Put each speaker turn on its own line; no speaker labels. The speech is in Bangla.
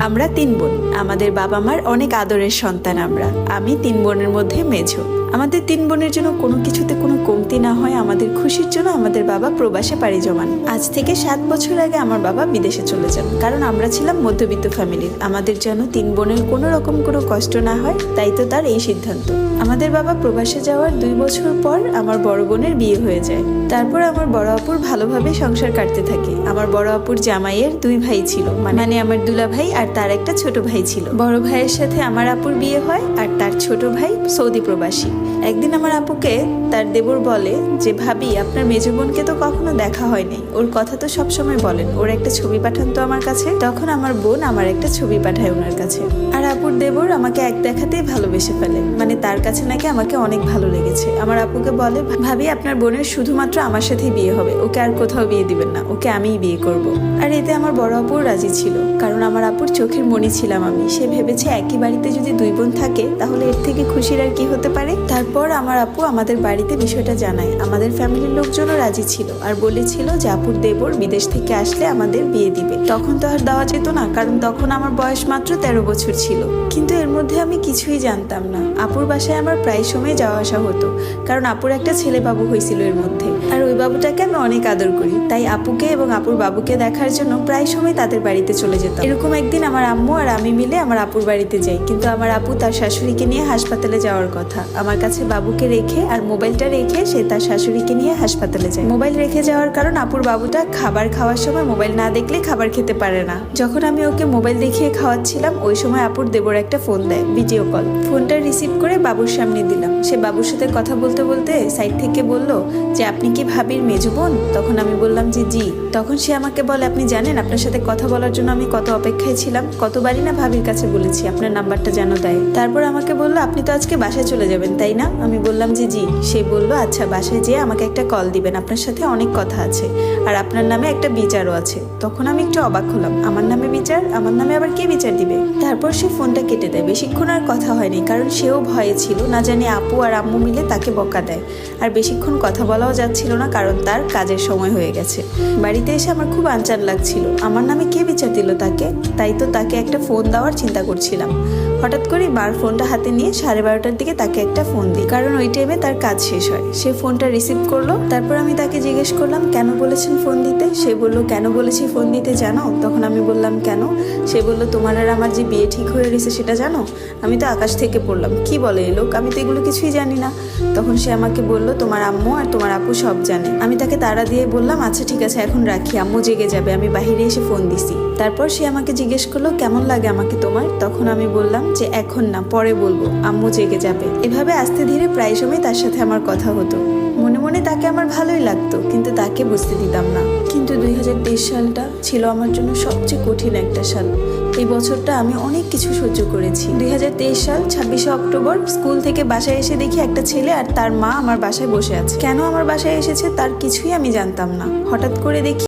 আমরা 3 বোন। আমাদের বাবা মার অনেক আদরের সন্তান আমরা। আমি 3 বোনের মধ্যে মেঝো। আমাদের 3 বোনের জন্য কোনো কিছুতে কোনো কমতি না হয় আমাদের খুশির জন্য আমাদের বাবা প্রবাসে পাড়ি জমান। আজ থেকে 7 বছর আগে আমার বাবা বিদেশে চলে যান, কারণ আমরা ছিলাম মধ্যবিত্ত ফ্যামিলির। আমাদের যেন 3 বোনের কোনো রকম কোনো কষ্ট না হয়, তাই তো তার এই সিদ্ধান্ত। আমাদের বাবা প্রবাসে যাওয়ার 2 বছর পর আমার বড় বোনের বিয়ে হয়ে যায়। তারপর আমার বড় আপুর ভালোভাবে সংসার কাটতে থাকে। আমার বড় আপুর জামাইয়ের 2 ভাই ছিল, মানে আমার দুলা ভাই আর তার একটা ছোট ভাই ছিল। বড় ভাইয়ের সাথে আমার আপুর বিয়ে হয়, আর তার ছোট ভাই সৌদি প্রবাসী। একদিন আমার আপুকে তার দেবর বলে যে, ভাবি আপনার মেজো বোনকে তো কখনো দেখা হয়নি, ওর কথা তো সবসময় বলেন, ওর একটা ছবি পাঠান তো আমার কাছে। তখন আমার বোন আমার একটা ছবি পাঠায় ওনার কাছে। আর আপুর দেবর আমাকে এক দেখাতেই ভালোবেসে ফেলে, মানে তার কাছে নাকি আমাকে অনেক ভালো লেগেছে। আমার আপুকে বলে, ভাবি আপনার বোনের শুধুমাত্র আমার সাথেই বিয়ে হবে, ওকে আর কোথাও বিয়ে দিবেন না, ওকে আমিই বিয়ে করব। আর এতে আমার বড় আপুও রাজি ছিল, কারণ আমার আপুর চোখের মণি ছিলাম আমি। সে ভেবেছে একই বাড়িতে যদি 2 বোন থাকে তাহলে এর থেকে খুশির আর কি হতে পারে। তারপর আমার আপু আমাদের বাড়িতে বিষয়টা জানায়। আমাদের ফ্যামিলির লোকজনও রাজি ছিল আর বলেছিল যে আপুর দেবর বিদেশ থেকে আসলে আমাদের বিয়ে দিবে। তখন তো আর দেওয়া যেত না, কারণ তখন আমার বয়স মাত্র 13 বছর ছিল। কিন্তু এর মধ্যে আমি কিছুই জানতাম না। আপুর বাসায় আমার প্রায় সময় যাওয়া আসা হতো, কারণ আপুর একটা ছেলে বাবু হয়েছিল এর মধ্যে, আর ওই বাবুটাকে আমি অনেক আদর করি। তাই আপুকে এবং আপুর বাবুকে দেখার জন্য প্রায় সময় তাদের বাড়িতে চলে যেতাম। এরকম একদিন আমার আম্মু আর আমি মিলে আমার আপুর বাড়িতে যাই, কিন্তু আমার আপু তার শাশুড়িকে নিয়ে হাসপাতালে যাওয়ার কথা। আমার কাছে বাবুকে রেখে আর মোবাইলটা রেখে সে তার শাশুড়িকে নিয়ে হাসপাতালে যায়। মোবাইল রেখে যাওয়ার কারণ আপুর বাবুটা খাবার খাওয়ার সময় মোবাইল না দেখলে খাবার খেতে পারে না। যখন আমি ওকে মোবাইল দেখিয়ে খাওয়াচ্ছিলাম, ওই সময় আপুর দেবর একটা ফোন দেয়, ভিডিও কল। ফোনটা রিসিভ করে বাবুর সামনে দিলাম। সে বাবুর সাথে কথা বলতে বলতে সাইড থেকে বলল যে, আপনি কি ভাবির মেজো বোন? তখন আমি বললাম যে জি। তখন সে আমাকে বলে, আপনি জানেন আপনার সাথে কথা বলার জন্য আমি কত অপেক্ষায় ছিলাম, কতবারই না ভাবির কাছে বলেছি আপনার নাম্বারটা যেন দেয়। তারপর আমাকে বললো, আপনি তো আজকে বাসায় চলে যাবেন তাই না? আমি বললাম যে জি। সে বলল, আচ্ছা বাসায় যেয়ে আমাকে একটা কল দিবেন, আপনার সাথে অনেক কথা আছে, আর আপনার নামে একটা বিচারও আছে। তখন আমি একটু অবাক হলাম, আমার নামে বিচার? আমার নামে আবার কে বিচার দিবে? তারপর সে ফোনটা কেটে দেয়। বেশিক্ষণ আর কথা হয়নি, কারণ সেও ভয়ে ছিল, না জানি আপু আর আম্মু মিলে তাকে বকা দেয়। আর বেশিক্ষণ কথা বলাও যাচ্ছিল না, কারণ তার কাজের সময় হয়ে গেছে। বাড়িতে এসে আমার খুব আনচান লাগছিল, আমার নামে কে বিচার দিল তাকে? তাই তো তাকে একটা ফোন দেওয়ার চিন্তা করছিলাম। হঠাৎ করে বার ফোনটা হাতে নিয়ে 12:30টার দিকে তাকে একটা ফোন দিই, কারণ ওই টাইমে তার কাজ শেষ হয়। সে ফোনটা রিসিভ করলো। তারপর আমি তাকে জিজ্ঞেস করলাম, কেন বলেছেন ফোন দিতে? সে বলল, কেন বলেছি ফোন দিতে জানো? তখন আমি বললাম, কেন? সে বলল, তোমার আর আমার যে বিয়ে ঠিক হয়ে গেছে সেটা জানো? আমি তো আকাশ থেকে পড়লাম, কি বলে এই লোক, আমি তো এগুলো কিছুই জানি না। তখন সে আমাকে বলল, তোমার আম্মু আর তোমার আপু সব জানে। আমি তাকে তাড়া দিয়ে বললাম, আচ্ছা ঠিক আছে এখন রাখি, আম্মু জেগে যাবে, আমি বাহিরে এসে ফোন দিছি। তারপর সে আমাকে জিজ্ঞেস করলো, কেমন লাগে আমাকে তোমার? তখন আমি বললাম যে এখন না, পরে বলবো, আম্মু জেগে যাবে। এভাবে আস্তে ধীরে প্রায় সময় তার সাথে আমার কথা হতো। মনে মনে তাকে আমার ভালোই লাগতো, কিন্তু তাকে বুঝতে দিতাম না। কিন্তু 2023 সালটা ছিল আমার জন্য সবচেয়ে কঠিন একটা সাল। এই বছরটা আমি অনেক কিছু সহ্য করেছি। 2023 সাল 26শে অক্টোবর স্কুল থেকে বাসায় এসে দেখি একটা ছেলে আর তার মা আমার বাসায় বসে আছে। কেন আমার বাসায় এসেছে তার কিছুই আমি জানতাম না। হঠাৎ করে দেখি